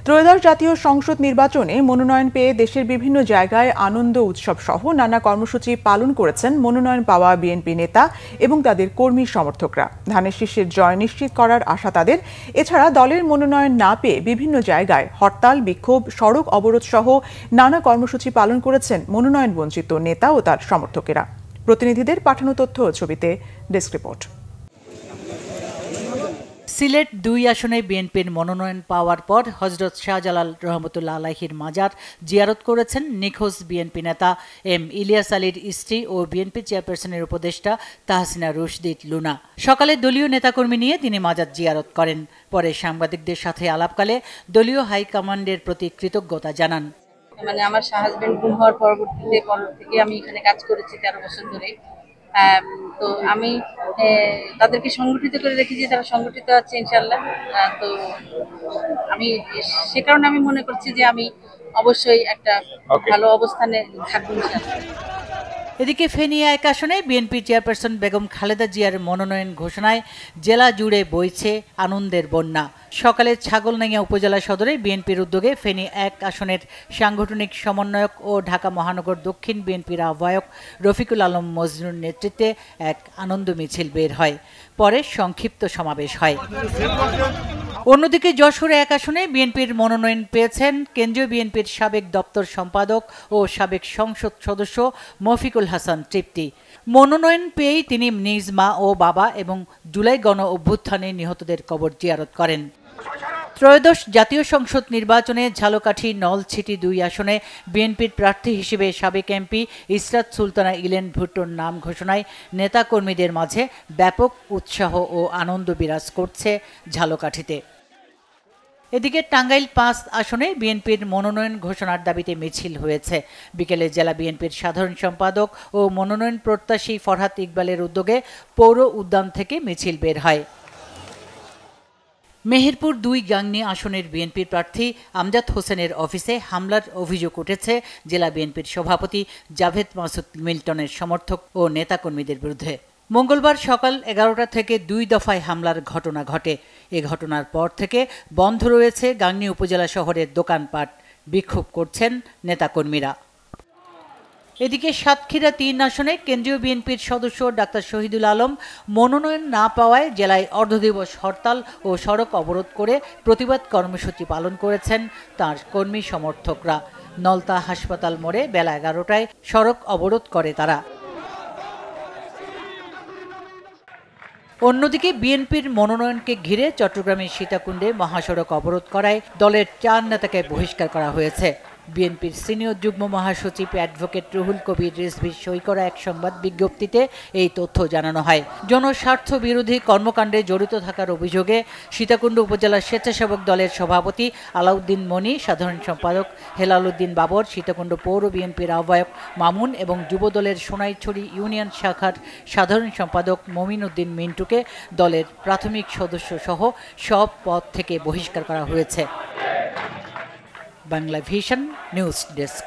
ত্রয়োদশ জাতীয় সংসদ নির্বাচনে মনোনয়ন পেয়ে দেশের বিভিন্ন জায়গায় আনন্দ উৎসব সহ নানা কর্মসূচি পালন করেছেন মনোনয়ন পাওয়া বিএনপি নেতা এবং তাদের কর্মী সমর্থকরা। ধানের শীষের জয় নিশ্চিত করার আশা তাদের। এছাড়া দলের মনোনয়ন না পেয়ে বিভিন্ন জায়গায় হরতাল, বিক্ষোভ, সড়ক অবরোধ সহ নানা কর্মসূচি পালন করেছেন মনোনয়ন বঞ্চিত নেতা ও তার সমর্থকেরা। প্রতিনিধিদের পাঠানো তথ্য ও ছবিতে ডেস্ক রিপোর্ট। সিলেট ২ আসনে বিএনপির মনোনয়ন পাওয়ার পর হযরত শাহজালাল রহমতুল্লাহ আলাইহির মাজার জিয়ারত করেছেন নিখোঁজ বিএনপি নেতা এম ইলিয়াস আলীর স্ত্রী ও বিএনপি চেয়ারপারসনের উপদেষ্টা তাহসিনা রুশদী লুনা। সকালে দলীয় নেতাকর্মী নিয়ে তিনি মাজার জিয়ারত করেন। পরে সাংবাদিকদের সাথে আলাপকালে দলীয় হাইকমান্ডের প্রতি কৃতজ্ঞতা জানান। আমার হাজবেন্ড গুম হওয়ার পরবর্তীতে থেকে আমি এখানে কাজ করেছি 13 বছর ধরে। তো আমি তাদেরকে সংগঠিত করে রেখেছি, তারা সংগঠিত আছে ইনশাল্লাহ। তো আমি সে কারণে আমি মনে করছি যে আমি অবশ্যই একটা ভালো অবস্থানে থাকবো ইনশাল্লাহ। এদিকে ফেনী ১ আসনে বিএনপি চেয়ারপারসন বেগম খালেদা জিয়ার মনোনয়ন ঘোষণায় জেলা জুড়ে বইছে আনন্দের বন্যা। সকালে ছাগলনাইয়া উপজেলা সদরে বিএনপির উদ্যোগে ফেনী ১ আসনের সাংগঠনিক সমন্বয়ক ও ঢাকা মহানগর দক্ষিণ বিএনপির আহ্বায়ক রফিকুল আলম মজনুর নেতৃত্বে এক আনন্দ মিছিল বের হয়। পরে সংক্ষিপ্ত সমাবেশ হয়। অন্যদিকে যশোর ১ আসনে বিএনপির মনোনয়ন পেয়েছেন কেন্দ্রীয় বিএনপির সাবেক দপ্তর সম্পাদক ও সাবেক সংসদ সদস্য মফিকুল হাসান তৃপ্তি। মনোনয়ন পেয়েই তিনি নিজ মা ও বাবা এবং জুলাই গণ অভ্যুত্থানে নিহতদের কবর জিয়ারত করেন। ত্রয়োদশ জাতীয় সংসদ নির্বাচনে ঝালকাঠি নলছিটি ২ আসনে বিএনপির প্রার্থী হিসেবে সাবেক এমপি ইসরাত সুলতানা ইলেন ভুট্টোর নাম ঘোষণায় নেতাকর্মীদের মাঝে ব্যাপক উৎসাহ ও আনন্দ বিরাজ করছে ঝালকাঠিতে। এদিকে টাঙ্গাইল ৫ আসনে বিএনপির মনোনয়ন ঘোষণার দাবিতে মিছিল হয়েছে। বিকেলে জেলা বিএনপির সাধারণ সম্পাদক ও মনোনয়ন প্রত্যাশী ফরহাদ ইকবালের উদ্যোগে পৌর উদ্যান থেকে মিছিল বের হয়। মেহেরপুর ২ গাংনী আসনের বিএনপির প্রার্থী আমজাদ হোসেনের অফিসে হামলার অভিযোগ উঠেছে জেলা বিএনপির সভাপতি জাভেদ মাসুদ মিল্টনের সমর্থক ও নেতাকর্মীদের বিরুদ্ধে। মঙ্গলবার সকাল ১১টা থেকে ২ দফায় হামলার ঘটনা ঘটে। এ ঘটনার পর থেকে বন্ধ রয়েছে গাংনী উপজেলা শহরের দোকানপাট। বিক্ষোভ করছেন নেতাকর্মীরা। এদিকে সাতক্ষীরা ৩ আসনে কেন্দ্রীয় বিএনপির সদস্য ডাক্তার শহীদুল আলম মনোনয়ন না পাওয়ায় জেলায় অর্ধদিবস হরতাল ও সড়ক অবরোধ করে প্রতিবাদ কর্মসূচি পালন করেছেন তাঁর কর্মী সমর্থকরা। নলতা হাসপাতাল মোড়ে বেলা ১১টায় সড়ক অবরোধ করে তারা। অন্যদিকে বিএনপির মনোনয়নকে ঘিরে চট্টগ্রামের সীতাকুণ্ডে মহাসড়ক অবরোধ করায় দলের ৪ নেতাকে বহিষ্কার করা হয়েছে। বিএনপির সিনিয়র যুগ্ম মহাসচিব অ্যাডভোকেট রুহুল কবির রিজভীর সই করা এক সংবাদ বিজ্ঞপ্তিতে এই তথ্য জানানো হয়। জনস্বার্থ বিরোধী কর্মকাণ্ডে জড়িত থাকার অভিযোগে সীতাকুণ্ড উপজেলা স্বেচ্ছাসেবক দলের সভাপতি আলাউদ্দিন মনি, সাধারণ সম্পাদক হেলাল উদ্দিন বাবর, সীতাকুণ্ড পৌর বিএনপির আহ্বায়ক মামুন এবং যুবদলের সোনাইছড়ি ইউনিয়ন শাখার সাধারণ সম্পাদক মমিন উদ্দিন মিন্টুকে দলের প্রাথমিক সদস্য সহ সব পদ থেকে বহিষ্কার করা হয়েছে। Bangla vision news desk.